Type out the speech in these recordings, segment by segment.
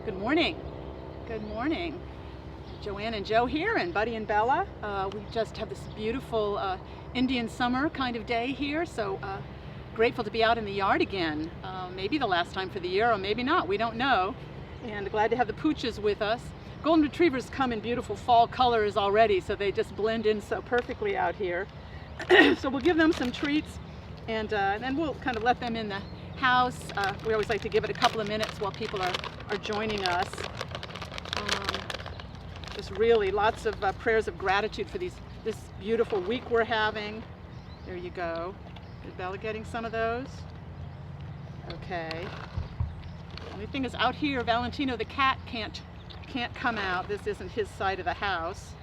Good morning. Good morning. Joanne and Joe here, and Buddy and Bella. We just have this beautiful Indian summer kind of day here, so grateful to be out in the yard again. Maybe the last time for the year, or maybe not, we don't know. And glad to have the pooches with us. Golden Retrievers come in beautiful fall colors already, so they just blend in so perfectly out here. So we'll give them some treats, and then we'll kind of let them in the house. We always like to give it a couple of minutes while people are joining us. Just really lots of prayers of gratitude for this beautiful week we're having. There you go. Is Bella getting some of those? Okay. The only thing is out here, Valentino the cat can't come out. This isn't his side of the house.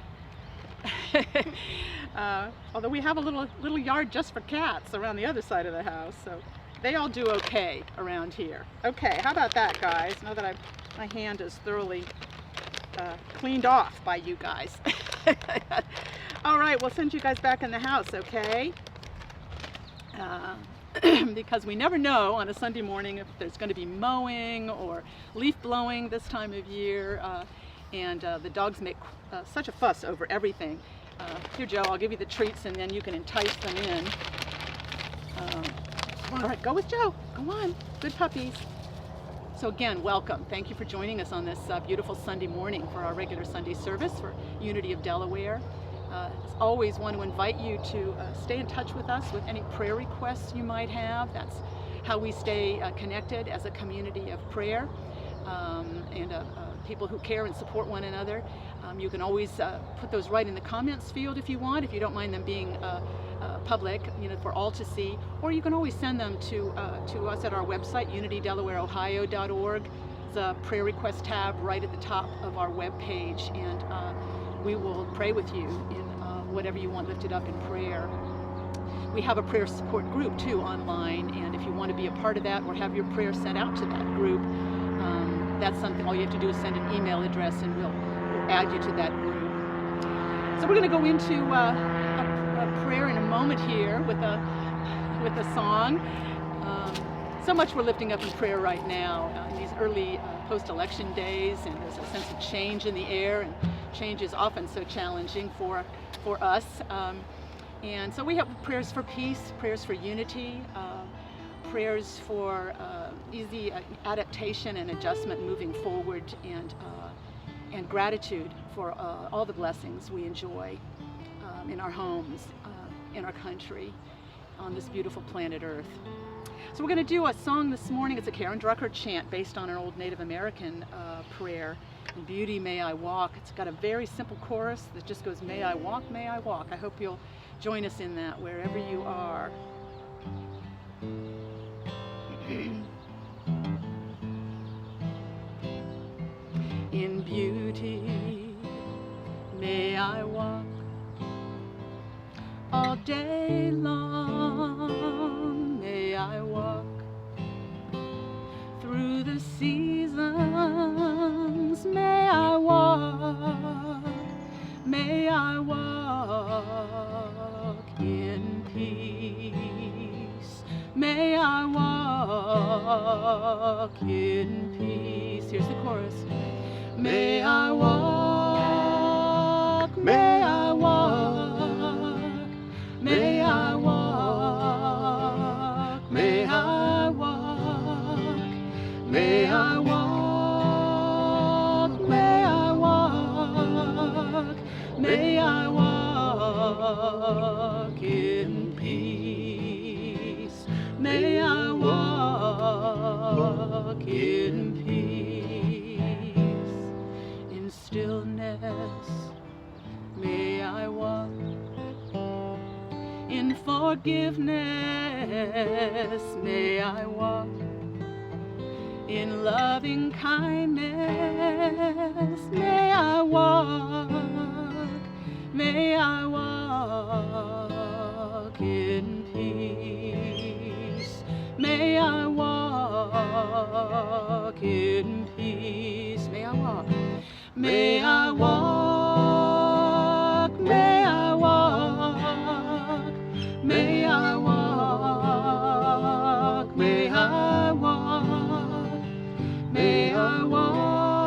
Although we have a little yard just for cats around the other side of the house, so they all do okay around here. Okay, how about that, guys? Now that my hand is thoroughly cleaned off by you guys. All right, we'll send you guys back in the house, okay? Because we never know on a Sunday morning if there's going to be mowing or leaf blowing this time of year, and the dogs make such a fuss over everything. Here, Joe, I'll give you the treats and then you can entice them in. All right, go with Joe. Go on. Good puppies. So again, welcome. Thank you for joining us on this beautiful Sunday morning for our regular Sunday service for Unity of Delaware. As always, want to invite you to stay in touch with us with any prayer requests you might have. That's how we stay connected as a community of prayer and people who care and support one another. You can always put those right in the comments field if you want, if you don't mind them being public, for all to see. Or you can always send them to us at our website, unitydelawareohio.org. There's a prayer request tab right at the top of our web page, and we will pray with you in whatever you want lifted up in prayer. We have a prayer support group too online, and if you want to be a part of that or have your prayer sent out to that group, that's something all you have to do is send an email address and we'll add you to that group. So we're going to go into a prayer in a moment here with a song. So much we're lifting up in prayer right now in these early post-election days, and there's a sense of change in the air, and change is often so challenging for us. And so we have prayers for peace, prayers for unity, prayers for easy adaptation and adjustment moving forward, and gratitude for all the blessings we enjoy in our homes, in our country, on this beautiful planet Earth. So we're going to do a song this morning. It's a Karen Drucker chant based on an old Native American prayer. In beauty may I walk. It's got a very simple chorus that just goes, may I walk, may I walk. I hope you'll join us in that wherever you are. In beauty may I walk all day long, may I walk through the seasons, may I walk in peace, may I walk in peace. Here's the chorus. May I walk, may I walk, may I walk, may I walk, may I walk, may I walk, may I walk in peace, may I walk in peace, in stillness may I walk, in forgiveness may I walk, in loving kindness may I walk, may I walk in peace, may I walk in peace, may I walk, may I walk, may I walk, may I walk, may I walk, may I walk.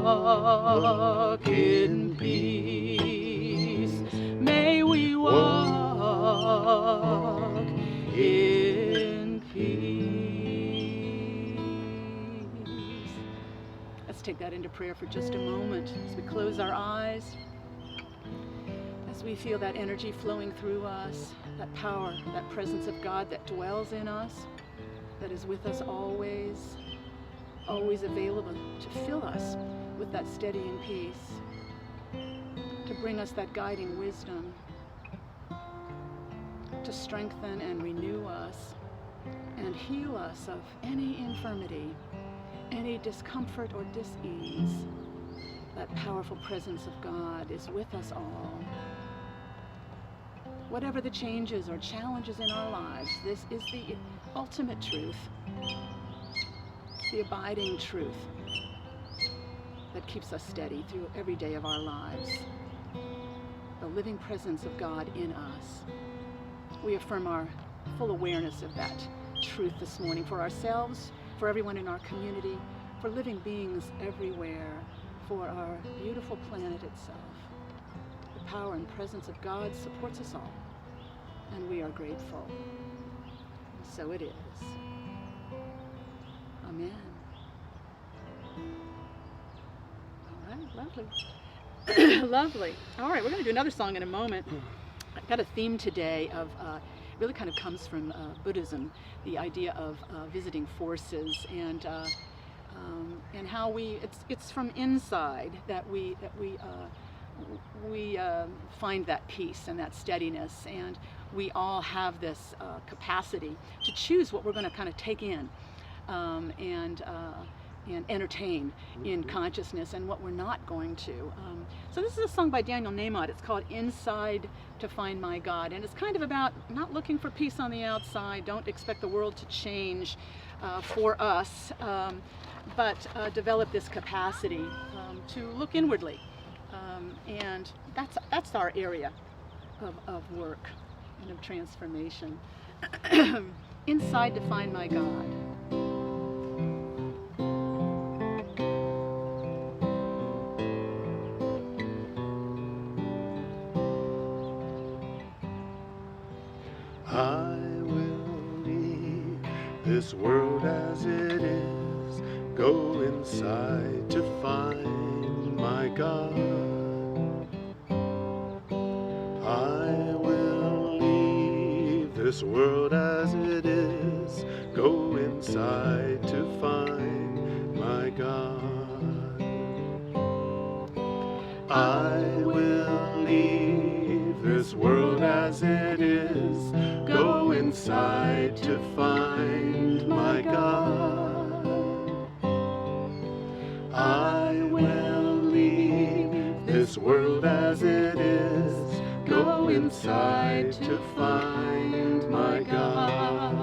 walk in peace. May we walk in peace. Let's take that into prayer for just a moment as we close our eyes, as we feel that energy flowing through us, that power, that presence of God that dwells in us, that is with us always, always available to fill us with that steadying peace, to bring us that guiding wisdom, to strengthen and renew us and heal us of any infirmity, any discomfort or dis-ease. That powerful presence of God is with us all. Whatever the changes or challenges in our lives, this is the ultimate truth, the abiding truth that keeps us steady through every day of our lives. The living presence of God in us. We affirm our full awareness of that truth this morning for ourselves, for everyone in our community, for living beings everywhere, for our beautiful planet itself. The power and presence of God supports us all, and we are grateful. And so it is. Amen. All right, lovely. Lovely. All right, we're going to do another song in a moment. I've got a theme today of, really kind of comes from Buddhism, the idea of visiting forces, and how it's from inside that we find that peace and that steadiness, and we all have this capacity to choose what we're going to kind of take in and entertain in consciousness, and what we're not going to. So this is a song by Daniel Nahmod. It's called Inside to Find My God, and it's kind of about not looking for peace on the outside. Don't expect the world to change for us, but develop this capacity to look inwardly, and that's our area of work and of transformation. Inside to find my God. I will leave this world as it is, go inside to find my God. I will leave this world as it is, go inside to find my God. I will leave this world as it is, go inside to find my God. I will leave this world as it is, go inside to find my God.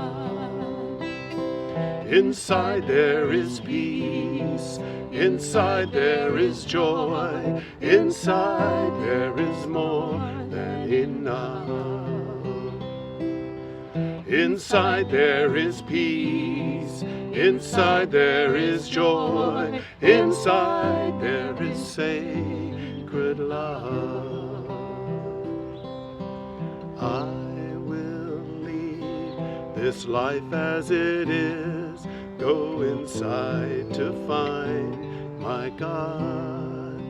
Inside there is peace, inside there is joy, inside there is more than enough. Inside there is peace, inside there is joy, inside there is sacred love. I will leave this life as it is, go inside to find my God.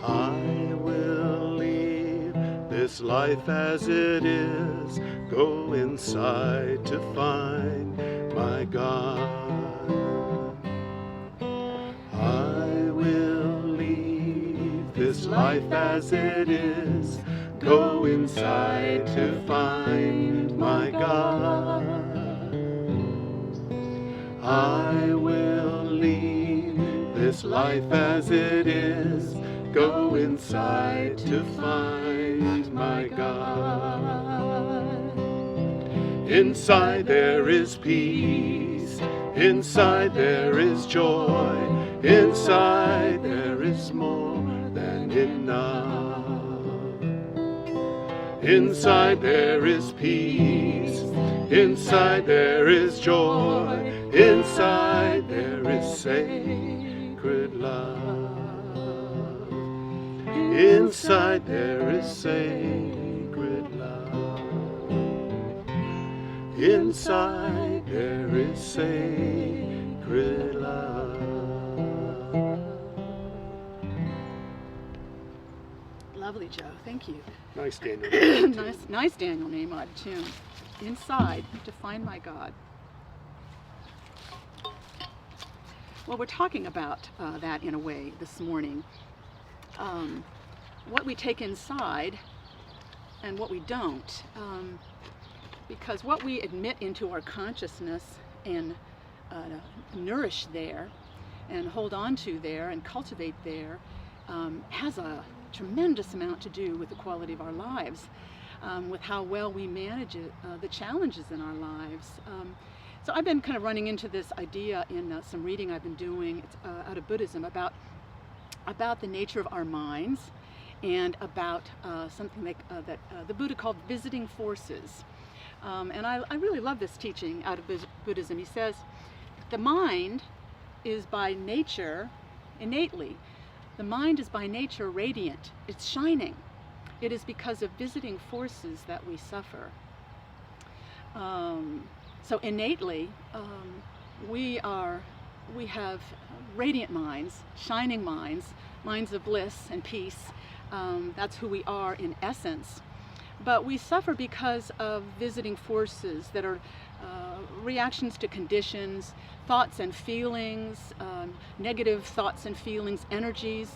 I will leave this life as it is, go inside to find my God. I will leave this life as it is, go inside to find my God. I will leave this life as it is, go inside to find my God. Inside there is peace, inside there is joy, inside there is more than enough. Inside there is peace, inside there is joy, inside there is sacred sacred love. Inside there is sacred love. Inside there is sacred love. Lovely, Joe. Thank you. Nice Daniel. nice Daniel name odd tune. Inside to find my God. Well, we're talking about that in a way this morning. What we take inside and what we don't. Because what we admit into our consciousness and nourish there and hold on to there and cultivate there has a tremendous amount to do with the quality of our lives, with how well we manage it, the challenges in our lives. So I've been kind of running into this idea in some reading I've been doing out of Buddhism about the nature of our minds and about something that the Buddha called visiting forces. And I really love this teaching out of Buddhism. He says, the mind is by nature, innately, the mind is by nature radiant. It's shining. It is because of visiting forces that we suffer. So innately, we have radiant minds, shining minds, minds of bliss and peace. That's who we are in essence. But we suffer because of visiting forces that are reactions to conditions, thoughts and feelings, negative thoughts and feelings, energies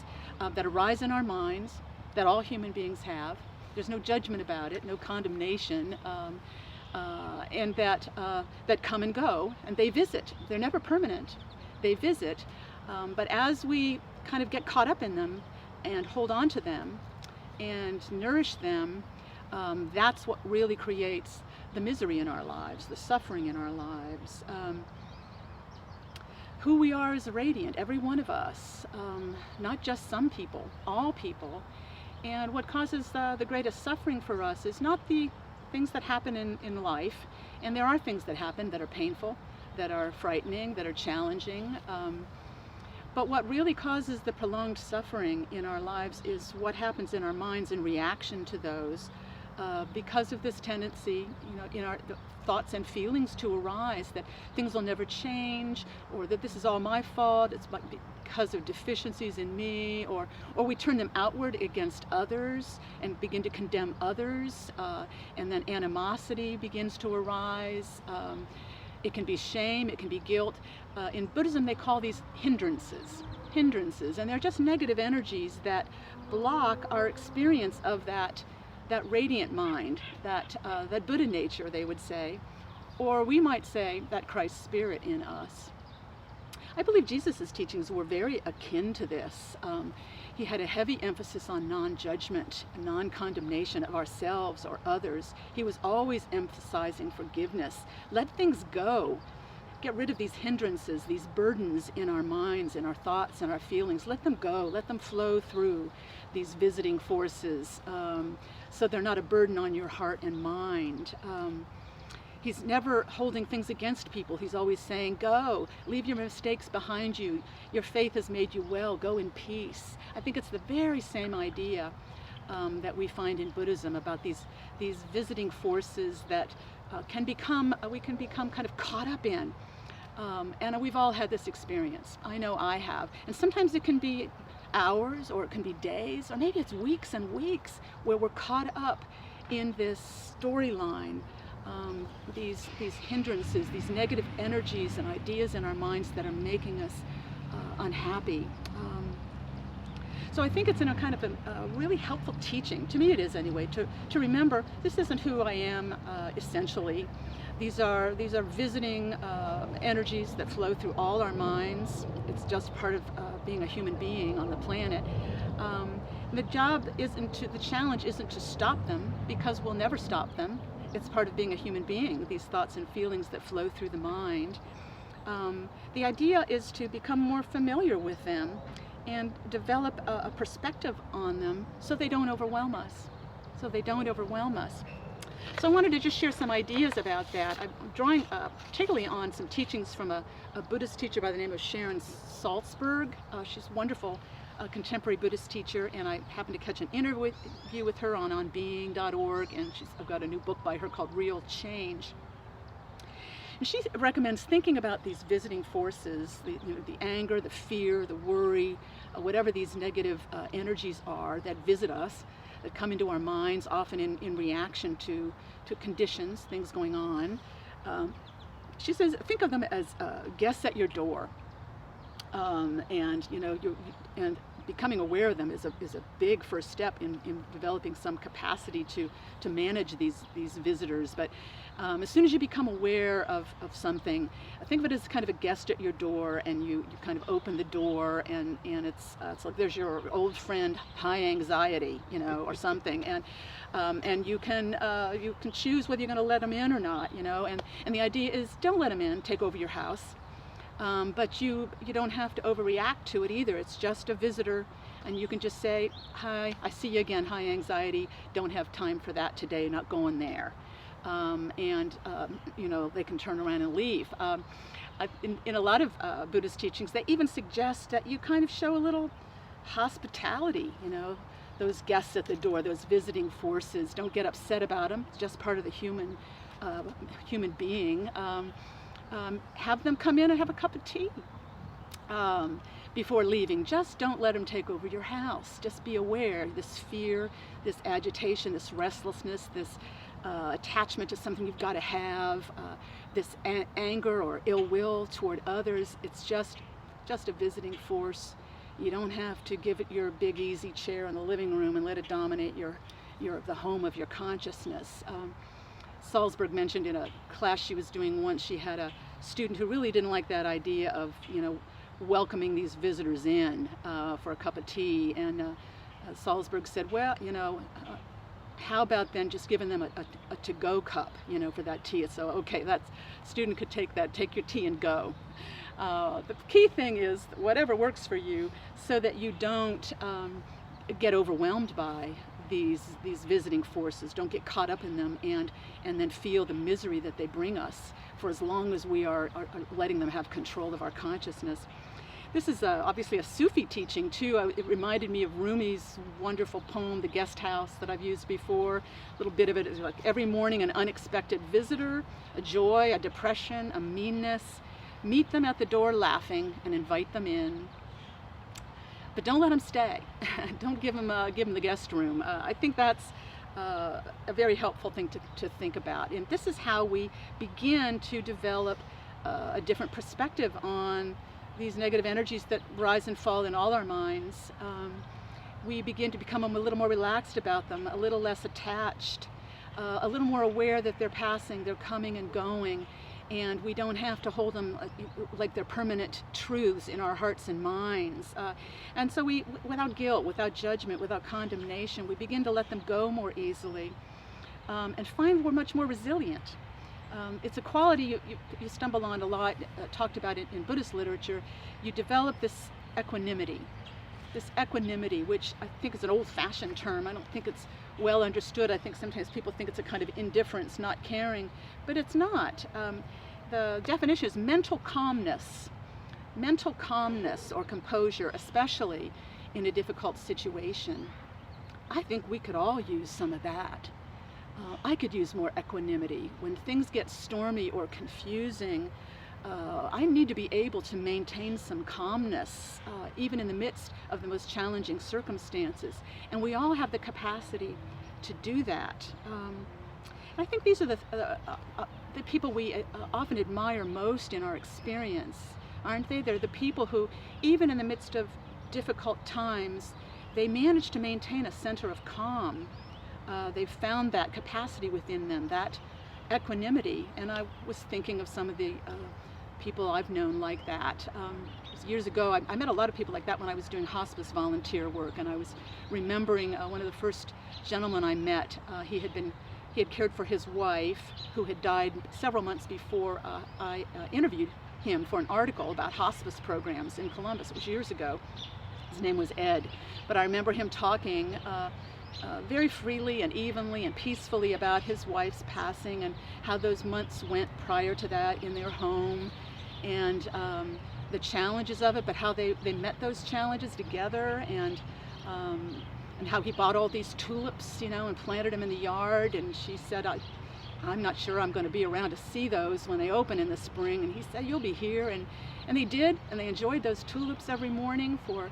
that arise in our minds, that all human beings have. There's no judgment about it, no condemnation, and that come and go, and they visit. They're never permanent. They visit, but as we kind of get caught up in them and hold on to them and nourish them, that's what really creates the misery in our lives, the suffering in our lives. Who we are is radiant, every one of us, not just some people, all people. And what causes the greatest suffering for us is not the things that happen in life, and there are things that happen that are painful, that are frightening, that are challenging. But what really causes the prolonged suffering in our lives is what happens in our minds in reaction to those, because of this tendency, in our thoughts and feelings to arise that things will never change, or that this is all my fault, it's because of deficiencies in me, or we turn them outward against others and begin to condemn others, and then animosity begins to arise. It can be shame, it can be guilt. In Buddhism, they call these hindrances, and they're just negative energies that block our experience of that radiant mind, that Buddha nature, they would say, or we might say that Christ spirit in us. I believe Jesus' teachings were very akin to this. He had a heavy emphasis on non-judgment, non-condemnation of ourselves or others. He was always emphasizing forgiveness. Let things go. Get rid of these hindrances, these burdens in our minds, in our thoughts, and our feelings. Let them go. Let them flow through these visiting forces, so they're not a burden on your heart and mind. He's never holding things against people. He's always saying, go, leave your mistakes behind you. Your faith has made you well. Go in peace. I think it's the very same idea that we find in Buddhism about these visiting forces that we can become kind of caught up in. And we've all had this experience. I know I have. And sometimes it can be hours, or it can be days, or maybe it's weeks and weeks where we're caught up in this storyline, these hindrances, these negative energies and ideas in our minds that are making us unhappy. So I think it's in a kind of a really helpful teaching, to me it is anyway, to remember this isn't who I am essentially. These are visiting energies that flow through all our minds. It's just part of being a human being on the planet. The challenge isn't to stop them, because we'll never stop them. It's part of being a human being, these thoughts and feelings that flow through the mind. The idea is to become more familiar with them and develop a perspective on them so they don't overwhelm us. So I wanted to just share some ideas about that. I'm drawing particularly on some teachings from a Buddhist teacher by the name of Sharon Salzberg. She's a wonderful contemporary Buddhist teacher, and I happened to catch an interview with her on onbeing.org, and I've got a new book by her called Real Change. And she recommends thinking about these visiting forces, the anger, the fear, the worry, whatever these negative energies are that visit us, that come into our minds, often in reaction to conditions, things going on. She says, think of them as guests at your door, and becoming aware of them is a big first step in developing some capacity to manage these visitors. But as soon as you become aware of something, think of it as kind of a guest at your door, and you kind of open the door, and it's like there's your old friend high anxiety, or something, and you can choose whether you're going to let them in or not, and the idea is don't let them in, take over your house. But you don't have to overreact to it either. It's just a visitor, and you can just say, hi, I see you again, high anxiety, don't have time for that today, not going there. They can turn around and leave. In a lot of Buddhist teachings, they even suggest that you kind of show a little hospitality, those guests at the door, those visiting forces. Don't get upset about them. It's just part of the human being. Have them come in and have a cup of tea before leaving. Just don't let them take over your house. Just be aware, this fear, this agitation, this restlessness, this attachment to something you've got to have, this anger or ill will toward others. It's just a visiting force. You don't have to give it your big easy chair in the living room and let it dominate the home of your consciousness. Salzberg mentioned in a class she was doing once, she had a student who really didn't like that idea of welcoming these visitors in for a cup of tea, and Salzberg said, well, how about then just giving them a to-go cup, for that tea? So okay, that student could take your tea and go. The key thing is whatever works for you, so that you don't get overwhelmed by these visiting forces. Don't get caught up in them and then feel the misery that they bring us for as long as we are letting them have control of our consciousness. This is obviously a Sufi teaching too. It reminded me of Rumi's wonderful poem, The Guest House, that I've used before. A little bit of it is like every morning an unexpected visitor, a joy, a depression, a meanness. Meet them at the door laughing and invite them in. But don't let them stay. Don't give them the guest room. I think that's a very helpful thing to think about. And this is how we begin to develop a different perspective on these negative energies that rise and fall in all our minds. We begin to become a little more relaxed about them, a little less attached, a little more aware that they're passing, they're coming and going, and we don't have to hold them like they're permanent truths in our hearts and minds. And so we, without guilt, without judgment, without condemnation, we begin to let them go more easily and find we're much more resilient. It's a quality you stumble on a lot, talked about it in Buddhist literature. You develop this equanimity, which I think is an old-fashioned term. I don't think it's well understood. I think sometimes people think it's a kind of indifference, not caring, but it's not. The definition is mental calmness or composure, especially in a difficult situation. I think we could all use some of that. I could use more equanimity. When things get stormy or confusing, I need to be able to maintain some calmness, even in the midst of the most challenging circumstances. And we all have the capacity to do that. I think these are the people we often admire most in our experience, aren't they? They're the people who, even in the midst of difficult times, they manage to maintain a center of calm. They've found that capacity within them, that equanimity. And I was thinking of some of the people I've known like that. Years ago, I met a lot of people like that when I was doing hospice volunteer work, and I was remembering one of the first gentlemen I met. He had cared for his wife, who had died several months before I interviewed him for an article about hospice programs in Columbus. It was years ago. His name was Ed. But I remember him talking very freely and evenly and peacefully about his wife's passing and how those months went prior to that in their home, and the challenges of it, but how they met those challenges together, and how he bought all these tulips, and planted them in the yard. And she said, I'm not sure I'm going to be around to see those when they open in the spring. And he said, you'll be here. And they did, and they enjoyed those tulips every morning for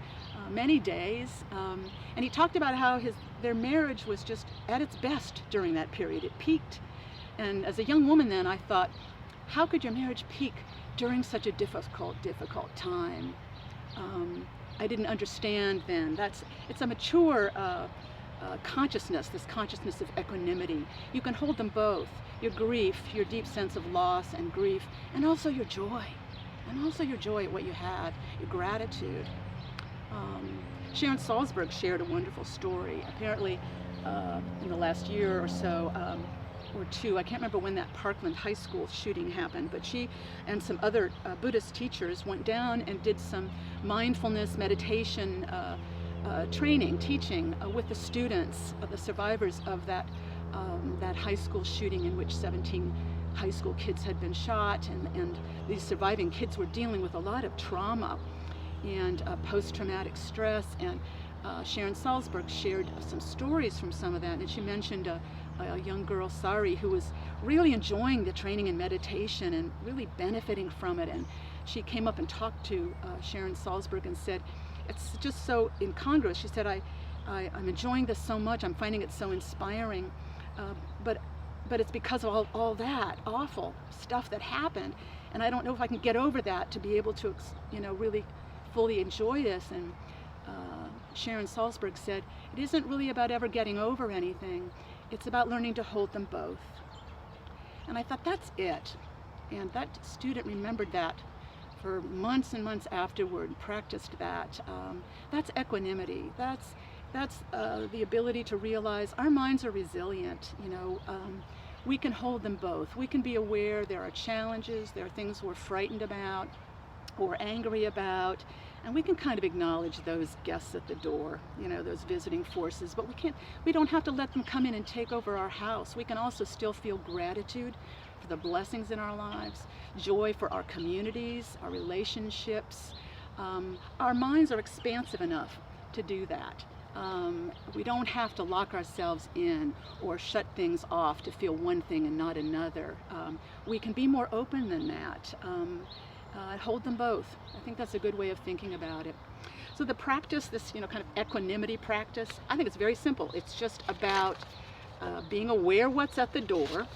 many days. And he talked about how their marriage was just at its best during that period. It peaked. And as a young woman then, I thought, how could your marriage peak during such a difficult time? I didn't understand then. It's a mature consciousness, this consciousness of equanimity. You can hold them both, your grief, your deep sense of loss and grief, and also your joy, at what you have, your gratitude. Sharon Salzberg shared a wonderful story. Apparently, in the last year or so, or two, I can't remember when that Parkland High School shooting happened, but she and some other Buddhist teachers went down and did some mindfulness meditation teaching with the students, the survivors of that high school shooting in which 17 high school kids had been shot, and these surviving kids were dealing with a lot of trauma and post-traumatic stress. And Sharon Salzberg shared some stories from some of that, and she mentioned a young girl, Sari, who was really enjoying the training in meditation and really benefiting from it. And she came up and talked to Sharon Salzberg and said, it's just so incongruous. She said, I'm enjoying this so much, I'm finding it so inspiring, but it's because of all that awful stuff that happened, and I don't know if I can get over that to be able to really fully enjoy this. And Sharon Salzberg said, it isn't really about ever getting over anything, it's about learning to hold them both. And I thought, that's it. And that student remembered that for months and months afterward, practiced that. That's equanimity. That's the ability to realize our minds are resilient. We can hold them both. We can be aware there are challenges, there are things we're frightened about or angry about, and we can kind of acknowledge those guests at the door, those visiting forces, but we don't have to let them come in and take over our house. We can also still feel gratitude for the blessings in our lives, joy for our communities, our relationships. Our minds are expansive enough to do that. We don't have to lock ourselves in or shut things off to feel one thing and not another. We can be more open than that. Hold them both. I think that's a good way of thinking about it. So the practice, this kind of equanimity practice, I think it's very simple. It's just about being aware what's at the door,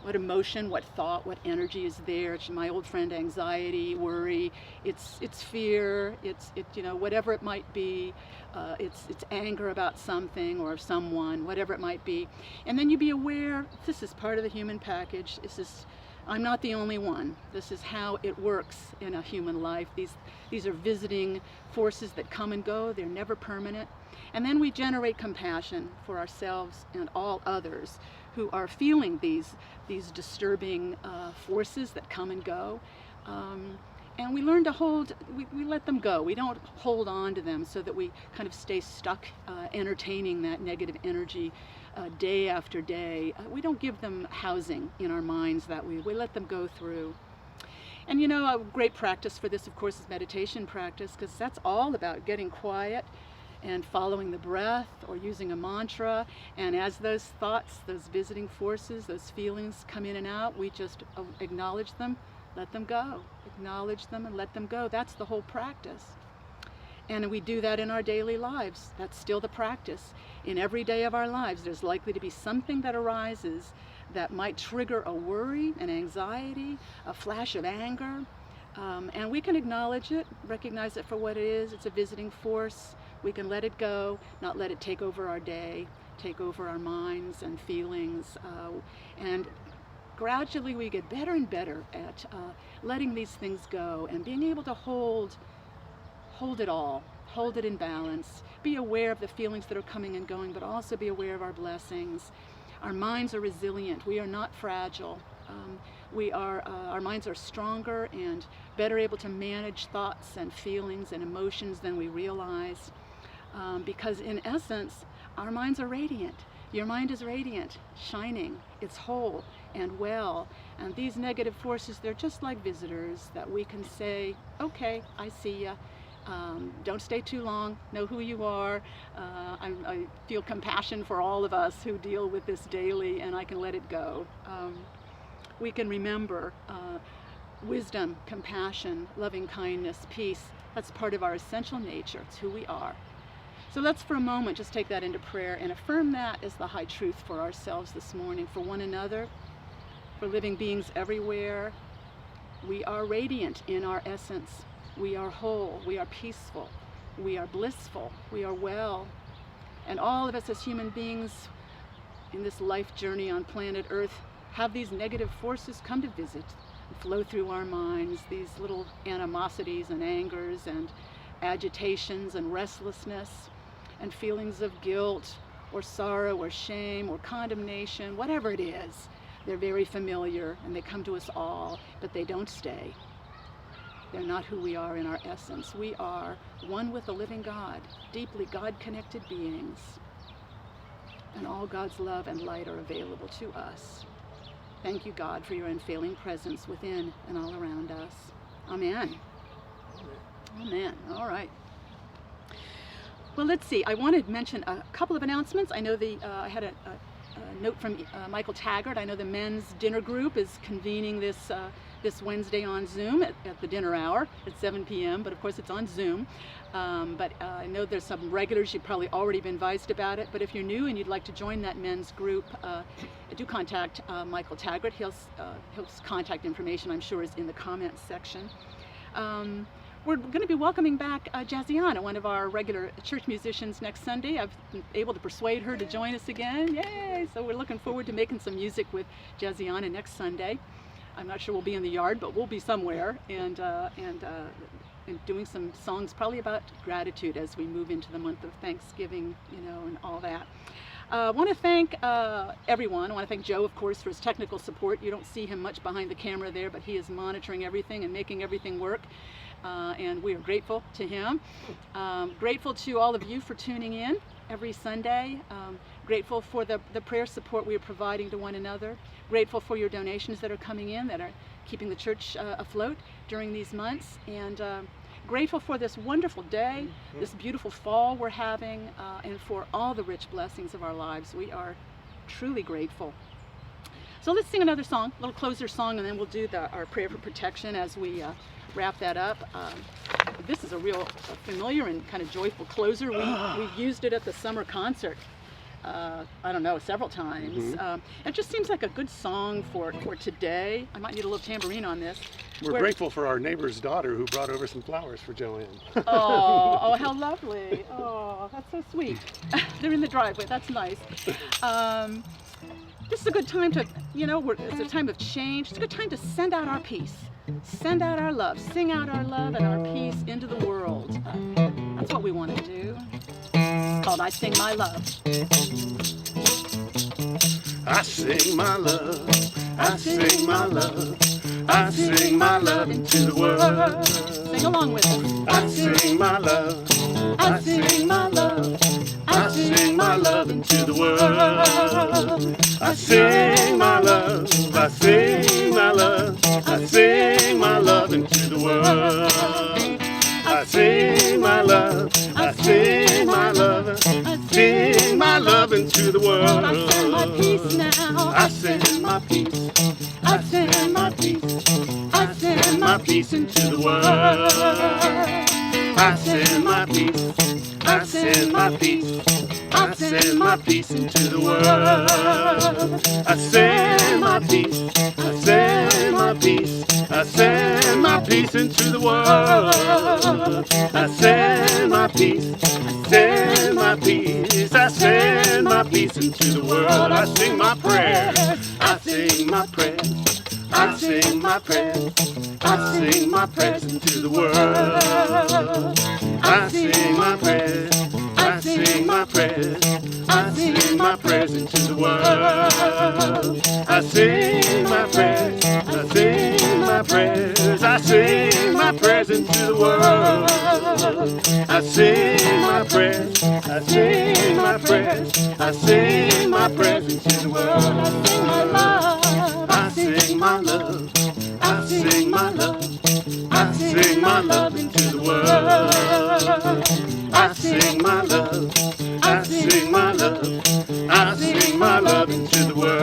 what emotion, what thought, what energy is there. It's my old friend anxiety, worry, it's fear, it's whatever it might be. It's anger about something or someone, whatever it might be. And then you be aware, this is part of the human package. I'm not the only one. This is how it works in a human life. These are visiting forces that come and go. They're never permanent. And then we generate compassion for ourselves and all others who are feeling these disturbing forces that come and go. And we learn to we let them go. We don't hold on to them so that we kind of stay stuck entertaining that negative energy day after day. We don't give them housing in our minds that way. We let them go through. And a great practice for this, of course, is meditation practice, because that's all about getting quiet and following the breath or using a mantra. And as those thoughts, those visiting forces, those feelings come in and out, we just acknowledge them, let them go. Acknowledge them and let them go. That's the whole practice. And we do that in our daily lives. That's still the practice. In every day of our lives, there's likely to be something that arises that might trigger a worry, an anxiety, a flash of anger. And we can acknowledge it, recognize it for what it is. It's a visiting force. We can let it go, not let it take over our day, take over our minds and feelings. And gradually we get better and better at letting these things go and being able to hold it all, hold it in balance, be aware of the feelings that are coming and going, but also be aware of our blessings. Our minds are resilient. We are not fragile. Our minds are stronger and better able to manage thoughts and feelings and emotions than we realize. because in essence, our minds are radiant. Your mind is radiant, shining, it's whole and well. And these negative forces, they're just like visitors that we can say, okay, I see ya. Don't stay too long, know who you are. I feel compassion for all of us who deal with this daily, and I can let it go. We can remember wisdom, compassion, loving kindness, peace. That's part of our essential nature. It's who we are. So let's for a moment just take that into prayer and affirm that as the high truth for ourselves this morning, for one another, for living beings everywhere. We are radiant in our essence. We are whole, we are peaceful, we are blissful, we are well. And all of us as human beings in this life journey on planet Earth have these negative forces come to visit and flow through our minds, these little animosities and angers and agitations and restlessness and feelings of guilt or sorrow or shame or condemnation, whatever it is. They're very familiar and they come to us all, but they don't stay. They're not who we are in our essence. We are one with the living God, deeply God-connected beings. And all God's love and light are available to us. Thank you, God, for your unfailing presence within and all around us. Amen. Amen. All right. Well, let's see. I wanted to mention a couple of announcements. I know I had a note from Michael Taggart. I know the men's dinner group is convening this Wednesday on Zoom at the dinner hour at 7 p.m., but of course it's on Zoom. But I know there's some regulars, you've probably already been advised about it, but if you're new and you'd like to join that men's group, do contact Michael Taggart. His contact information, I'm sure, is in the comments section. We're going to be welcoming back Jazziana, one of our regular church musicians, next Sunday. I've been able to persuade her to join us again. Yay! So we're looking forward to making some music with Jazziana next Sunday. I'm not sure we'll be in the yard, but we'll be somewhere and doing some songs probably about gratitude as we move into the month of Thanksgiving, and all that. I want to thank everyone. I want to thank Joe, of course, for his technical support. You don't see him much behind the camera there, but he is monitoring everything and making everything work. And we are grateful to him. Grateful to all of you for tuning in every Sunday. Grateful for the prayer support we are providing to one another. Grateful for your donations that are coming in that are keeping the church afloat during these months. And grateful for this wonderful day, this beautiful fall we're having, and for all the rich blessings of our lives. We are truly grateful. So let's sing another song, a little closer song, and then we'll do our prayer for protection as we wrap that up. This is a real familiar and kind of joyful closer. We've used it at the summer concert, I don't know, several times. It just seems like a good song for today. I might need a little tambourine on this. We're grateful for our neighbor's daughter who brought over some flowers for Joanne. Oh, how lovely. Oh, that's so sweet. They're in the driveway. That's nice. This is a good time to, it's a time of change. It's a good time to send out our peace. Send out our love, sing out our love and our peace into the world. That's what we want to do. It's called I Sing My Love. I sing my love, I sing my love, I sing my love into the world. Sing along with us. I sing my love, I sing my love, I sing my love into the world. I sing my love, I sing my love, I sing my love into the world. I sing my love, I sing my love, I sing my love into the world. I send my peace now. I send my peace, I send my peace, I send my peace into the world. I send my peace, I send my peace, I send my peace into the world. I send my peace, I send my peace, I send my peace into the world. I send my peace, I send my peace, I send my peace into the world. I sing my prayers, I sing my prayers, I sing my prayers, I sing my prayers into the world. I sing my prayers, I sing my prayers, I sing my prayers into the world. I sing my prayers, I sing my prayers, I sing my prayers into the world. I sing my prayers, I sing my love. I sing my love. I sing my love into the world.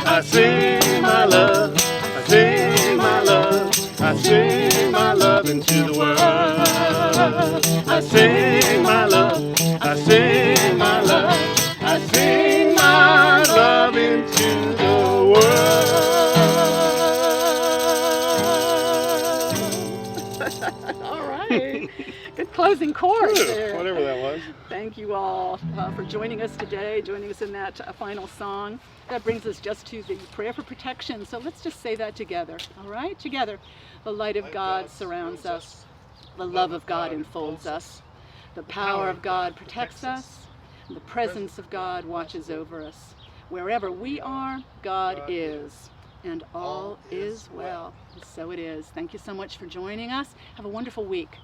I sing my love. I sing my love. I sing my love into the world. I sing my love. I sing my love. I sing my love into the world. All right. Good closing chorus there. Whatever that was. Thank you all for joining us today, joining us in that final song. That brings us just to the prayer for protection. So let's just say that together. All right? Together. The light of God surrounds us. The love of God enfolds us. The power of God protects us. The presence of God watches over us. Wherever we are, God is. And all is well. So it is. Thank you so much for joining us. Have a wonderful week.